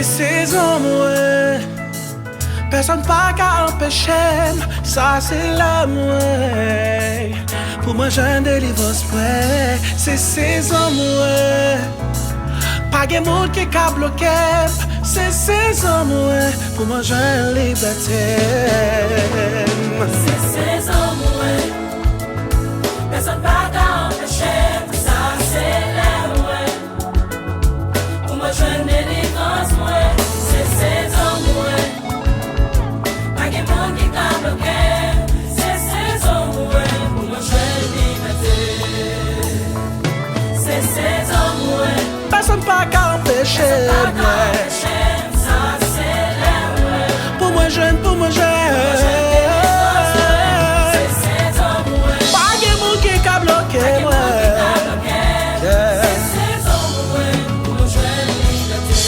C'est saison, ouais. Personne pas qu'à empêcher, ça c'est l'amour. Pour moi, j'ai un délivrance, ouais. C'est saison, ouais. Pas de monde qui a bloqué, c'est saison, ouais. Pour moi, j'ai une liberté. C'est saison, ouais. Personne pas qu'à empêcher, ça c'est l'amour, ouais. Pour moi, j'ai une délivrance, ouais. C'est saison, ouais. Pas de monde qui t'a bloqué, c'est saison, ouais. Pour moi, j'ai une liberté. C'est saison, ouais. Personne pas qu'à empêcher, ouais. Ça c'est l'amour, ouais. Pour moi, jeune, pour moi, jeune. C'est saison, ouais. Pas de monde qui a bloqué, ouais. C'est saison, ouais. Pour moi, j'ai une liberté.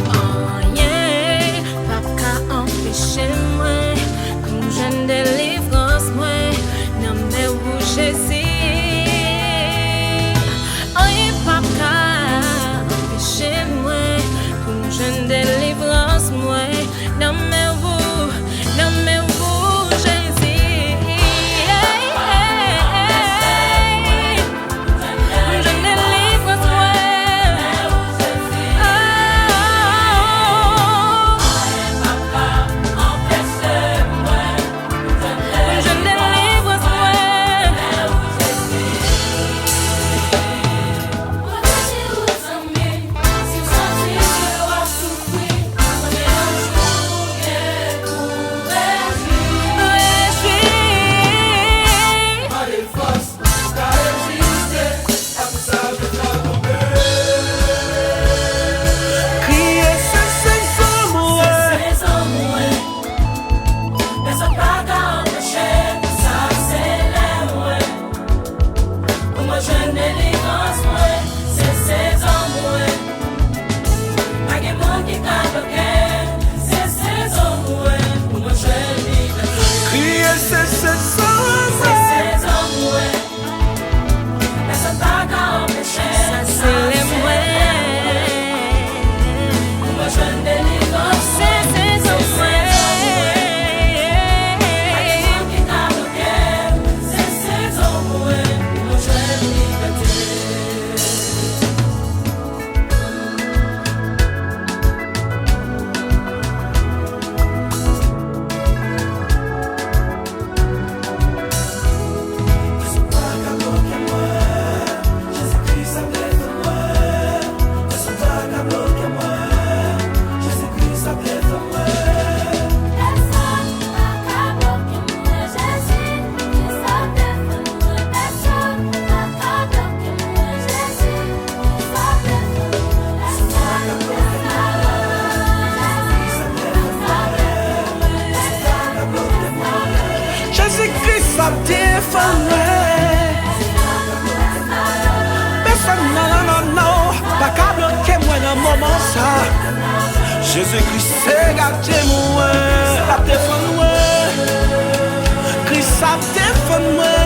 Oh yeah, pas qu'à empêcher moi, comme je ne délivrance moi, non mais où je suis. Oh yeah, pas qu'à empêcher moi, comme je ne délivrance moi, non mais où je suis. Je ne délivrance moi. Crier, c'est saison, ouais. Saison, ouais. Personne pas qu'à empêcher, ça c'est l'amour, ouais. Pour moi, j'ai une délivrance, ouais. C'est saison, ouais. Pas de monde qui t'a bloqué, c'est saison, ouais. Pour moi, j'ai une liberté. Crier, c'est saison, C'est ouais. saison, ouais. Personne pas qu'à empêcher, Ça c'est les moi. pour moi, j'ai une délivrance, C'est saison Pas de monde qui t'a bloqué, c'est saison, ouais. Pour moi, j'ai une liberté. Jésus-Christ a défendu. Personne, non, non, non, non. Pas qu'à bloquer moi dans le moment ça. Jésus-Christ c'est gardé moi. A défendu moi. Christ a défendu moi.